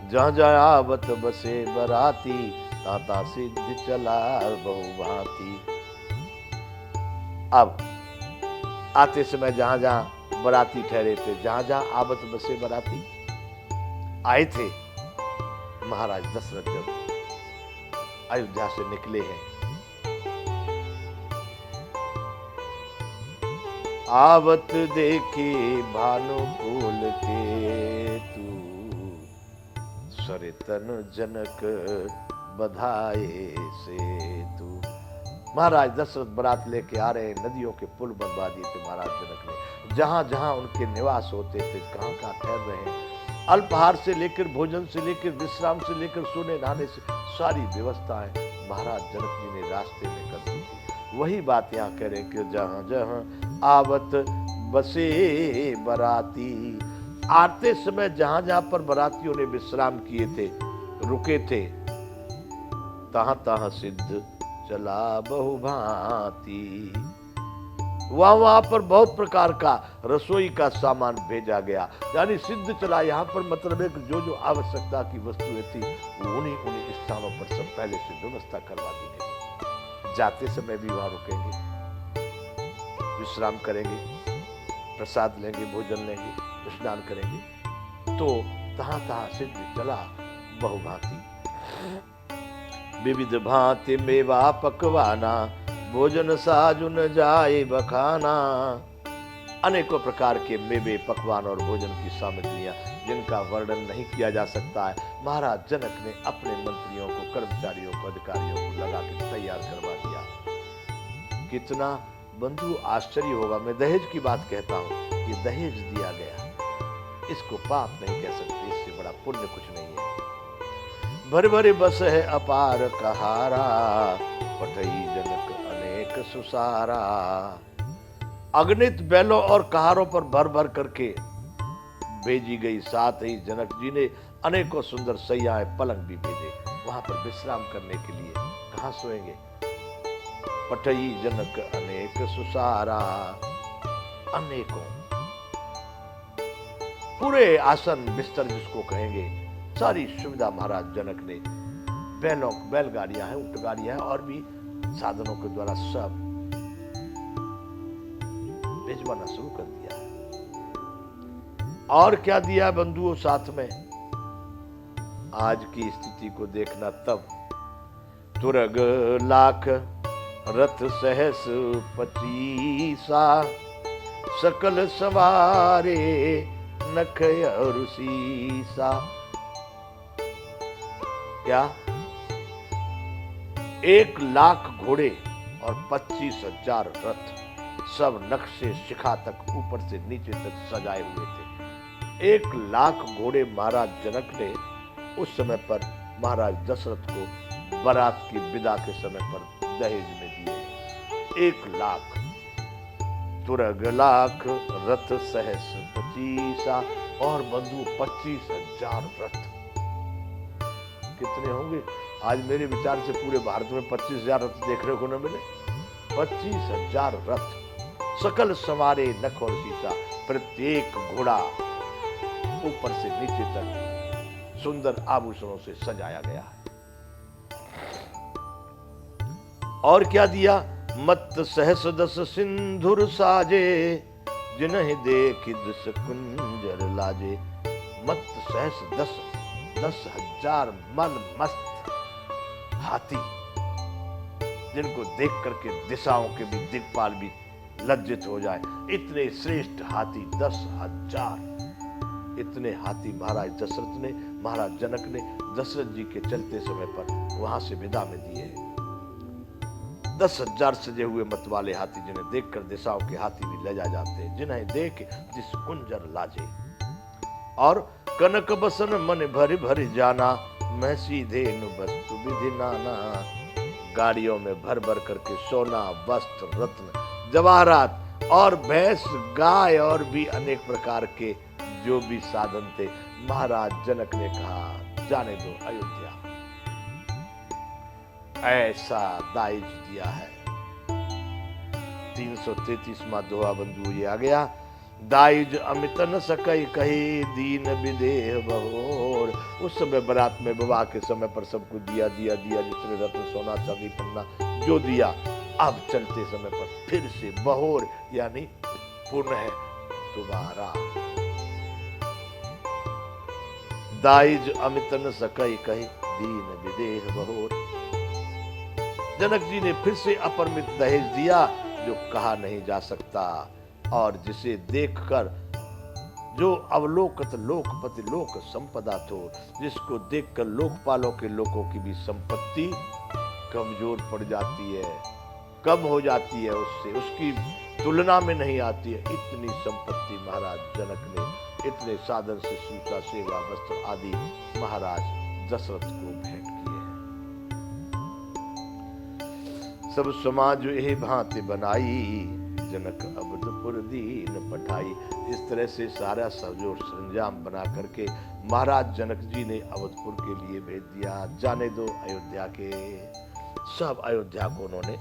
जहाँ जहाँ आवत बसे बराती, ताता सिद्ध चला बहुभांति। अब आते समय जहां जहां बराती ठहरे थे, जहां जहां आवत बसे बराती आए थे, महाराज दशरथ जब अयोध्या से निकले हैं, आवत देखे भानुकूल के तू, सरितन जनक बधाए से तू। महाराज दशरथ बारात लेके आ रहे, नदियों के पुल बनवा दिए थे महाराज जनक ने, जहां जहां उनके निवास होते थे, कहां कहां ठहर रहे हैं, अल्पाहार से लेकर भोजन से लेकर विश्राम से लेकर सोने नहाने से सारी व्यवस्थाएं महाराज जनक जी ने रास्ते में कर दी थी। वही बात यहाँ कह रहे कि जहां जहां आवत बसे बराती, आते समय जहां जहां पर बरातियों ने विश्राम किए थे, रुके थे, तहां तहां सिद्ध चला बहुभांति। वहां पर बहुत प्रकार का रसोई का सामान भेजा गया, यानी सिद्ध चला। यहाँ पर मतलब है कि जो जो आवश्यकता की वस्तुएं थी, उन्हीं उन्हीं स्थानों पर सब पहले से व्यवस्था करवा दी गई। जाते समय भी वहां रुकेंगे, विश्राम करेंगे, प्रसाद लेंगे, भोजन लेंगे, स्नान करेंगे, तो तहां तहां सिद्ध चला बहुभांति। विविध भांति मेवा पकवाना, भोजन साजुन जाए बखाना। अनेकों प्रकार के मेवे, पकवान और भोजन की सामग्रियां, जिनका वर्णन नहीं किया जा सकता है, महाराज जनक ने अपने मंत्रियों को, कर्मचारियों को, अधिकारियों को लगा के तैयार करवा दिया। कितना बंधु आश्चर्य होगा। मैं दहेज की बात कहता हूं, ये दहेज दिया गया, इसको पाप नहीं कह सकते, इससे बड़ा पुण्य कुछ नहीं है। भर भर बस है अपार कहारा, पटई जनक अनेक सुसारा। अगणित बैलों और कहारों पर भर भर करके भेजी गई, साथ ही जनक जी ने अनेकों सुंदर सैयाएं, पलंग भी भेजे। वहां पर विश्राम करने के लिए कहां सोएंगे? पटई जनक अनेक सुसारा, अनेकों पूरे आसन बिस्तर जिसको कहेंगे, सारी सुविधा महाराज जनक ने, बैलों, बैलगाड़ियां हैं, ऊंट गाड़ियां हैं, और भी साधनों के द्वारा सब भिजवाना शुरू कर दिया है। और क्या दिया बंधुओं साथ में? आज की स्थिति को देखना तब, तुरग लाख रथ सहस 25, सकल सवारे नख और सीसा। क्या 1,00,000 घोड़े और 25,000 रथ, सब नक्शे शिखा तक ऊपर से नीचे तक सजाए हुए थे। 1,00,000 घोड़े महाराज जनक ने उस समय पर महाराज दशरथ को बारात की विदा के समय पर दहेज में दिए। 1,00,000 तुरग लाख रथ सहस 25, और बंधु 25,000 रथ। कितने होंगे? आज मेरे विचार से पूरे भारत में 25,000 रथ देखने को न मिले। 25,000 रथ, सकल सवारे नख और शीशा, प्रत्येक घोड़ा ऊपर से नीचे तक सुंदर आभूषणों से सजाया गया है। और क्या दिया? मत सहस 10 सिंधुर साजे, जिन्हें देखि दस कुंजर लाजे। मत सहस 10,000 मल मस्त हाथी, जिनको देख करके दिशाओं के भी दिक्पाल भी लज्जित हो जाए। इतने श्रेष्ठ हाथी 10,000, इतने हाथी महाराज दशरथ ने, महाराज जनक ने दशरथ जी के चलते समय पर वहां से विदा में दिए। 10,000 सजे हुए मत वाले हाथी, जिन्हें देखकर दिशाओं के हाथी भी लजा जाते हैं। जिन्हें देख जिस कुंजर लाजे। और कनक बसन मन भर भर जाना, मैं सीधे नु वस्तु विधि नाना। गाड़ियों में भर भर करके सोना, वस्त्र, रत्न, जवाहरात और भैंस, गाय और भी अनेक प्रकार के जो भी साधन थे, महाराज जनक ने कहा जाने दो अयोध्या। ऐसा दाइज दिया है। 333वां दोहा बंधु ये आ गया। दाइज अमित न सकई कही दीन विदेह बहोर। उस समय बारात में विवाह के समय पर सबको दिया दिया दिया, जिसने रत्न सोना चांदी पन्ना जो दिया, अब चलते समय पर फिर से बहोर यानी पुनः दोबारा। दाइज अमित न सकई कही दीन विदेह बहोर। जनक जी ने फिर से अपरमित दहेज दिया जो कहा नहीं जा सकता, और जिसे देखकर जो अवलोकत लोकपति लोक संपदा थो, जिसको देखकर लोकपालों के लोगों की भी संपत्ति कमजोर पड़ जाती है, कम हो जाती है, उससे उसकी तुलना में नहीं आती है। इतनी संपत्ति महाराज जनक ने इतने साधन से सूचा सेवा वस्त्र आदि महाराज दशरथ को भेंट किए। सब समाज यही भांति बनाई, जनक अवधपुर दीन पठाई। इस तरह से सारा सजो सरंजाम बना करके महाराज जनक जी ने अवधपुर के लिए भेज दिया। जाने दो अयोध्या के, सब अयोध्या को उन्होंने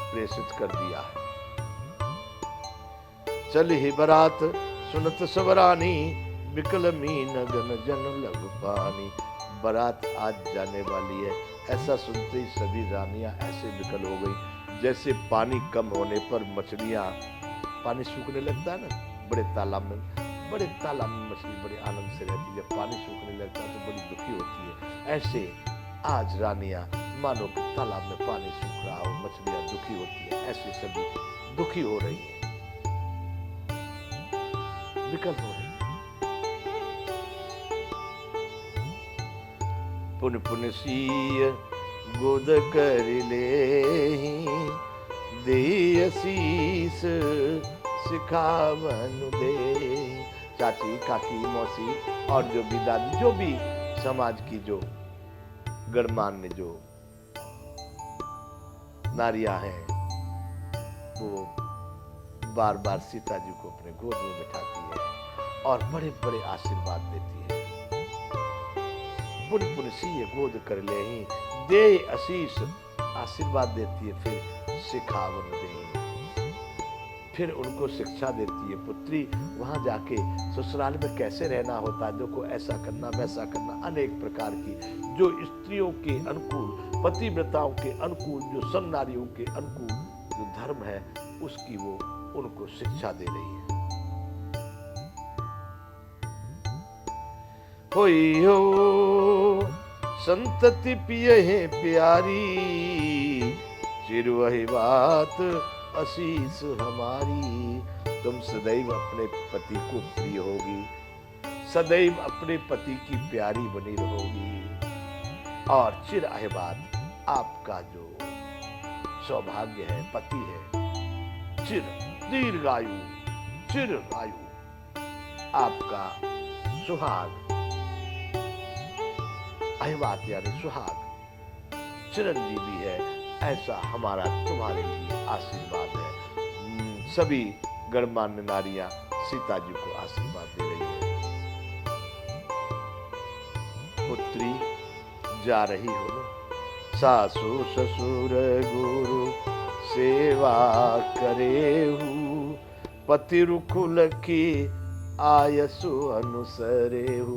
प्रेषित कर दिया। चल ही बरात सुनत सबरानी, बिकल मीन गन जन लघु पानी। बारात आज जाने वाली है, ऐसा सुनते ही सभी रानियां ऐसे विकल हो गई जैसे पानी कम होने पर मछलियां, पानी सूखने लगता है ना, बड़े तालाब में मछली बड़े आनंद से रहती है, जब पानी सूखने लगता है तो बड़ी दुखी होती है। ऐसे आज रानियां मानो कि तालाब में पानी सूख रहा हो, मछलियां दुखी होती है, ऐसे सभी दुखी हो रही है, विकल हो रही है। पुन पुन सीय गोद कर ले, दे शीस सिखावन दे। चाची, काकी, मौसी और जो भी दादी, जो भी समाज की जो गणमान्य जो नारियां हैं, वो बार बार सीता जी को अपने गोद में बिठाती है और बड़े बड़े आशीर्वाद देती है। पुन पुन सीय गोद कर ले ही, दे आशीष, आशीर्वाद देती है, फिर सिखावन दे, फिर उनको शिक्षा देती है। पुत्री, वहां जाके ससुराल में कैसे रहना होता है, देखो ऐसा करना वैसा करना, अनेक प्रकार की जो स्त्रियों के अनुकूल, पतिव्रताओं के अनुकूल, जो सन्नारियों के अनुकूल जो धर्म है, उसकी वो उनको शिक्षा दे रही है। होई हो संतति पिए है प्यारी, चिर वही बात आशीष हमारी। तुम सदैव अपने पति को प्रिय होगी, सदैव अपने पति की प्यारी बनी रहोगी, और चिर अहिबात आपका जो सौभाग्य है, पति है, चिर दीर्घायु, चिर आयु, आपका सुहाग, अहिबात यानी सुहाग, चिरंजीवी है, ऐसा हमारा तुम्हारे लिए आशीर्वाद है। सभी गणमान्य नारियां सीता जी को आशीर्वाद दे रही है। पुत्री जा रही हो, सासु ससुर गुरु सेवा करेहु, पति रुकुल की आयसु अनुसरेहु।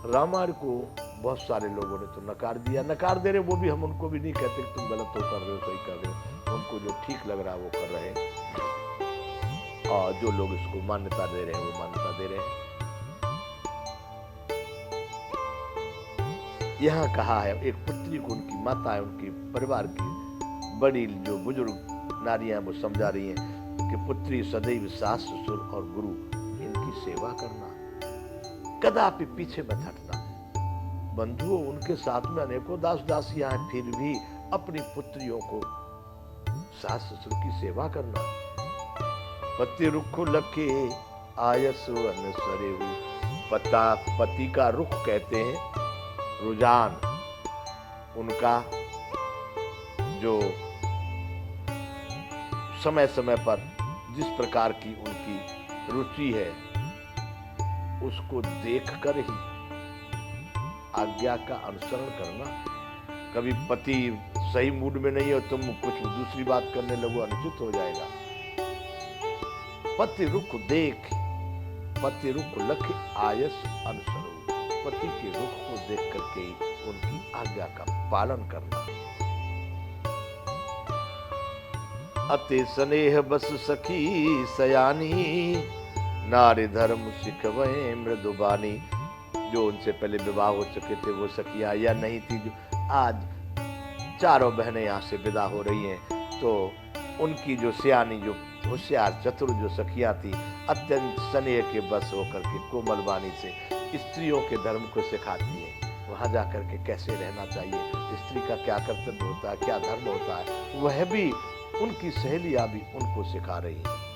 रामायण को बहुत सारे लोगों ने तो नकार दिया, नकार दे रहे, वो भी हम उनको भी नहीं कहते कि तुम गलत हो कर रहे हो, सही कर रहे हो, उनको जो ठीक लग रहा है वो कर रहे हैं, और जो लोग इसको मान्यता दे रहे हैं वो मान्यता दे रहे हैं। यहाँ कहा है एक पुत्री को उनकी माता है, उनकी परिवार की बड़ी जो बुजुर्ग नारियां वो समझा रही हैं कि पुत्री सदैव सास ससुर और गुरु इनकी सेवा करना, कदापि पीछे मत हटना। बंधुओं, उनके साथ में अनेकों दास दासियां हैं, फिर भी अपनी पुत्रियों को सास ससुर की सेवा करना। पति रुख लखे आयसु अनुसरेहु, पति का रुख कहते हैं रुझान, उनका जो समय समय पर जिस प्रकार की उनकी रुचि है, उसको देखकर ही आज्ञा का अनुसरण करना। कभी पति सही मूड में नहीं हो, तुम कुछ दूसरी बात करने लगो, अनुचित हो जाएगा। पति रुख देख, पति रुख लख आयस अनुसरो, पति के रुख को देख करके उनकी आज्ञा का पालन करना। अति स्नेह बस सखी सयानी, नारी धर्म सिखवे मृदुबानी। जो उनसे पहले विवाह हो चुके थे वो सखियां या नहीं थी, जो आज चारों बहनें यहाँ से विदा हो रही हैं, तो उनकी जो सियानी, जो होशियार चतुर जो सखियां थी, अत्यंत स्नेह के बस होकर के कोमल वाणी से स्त्रियों के धर्म को सिखाती है। वहां जाकर के कैसे रहना चाहिए, स्त्री का क्या कर्तव्य होता है, क्या धर्म होता है, वह भी उनकी सहेलियां भी उनको सिखा रही हैं।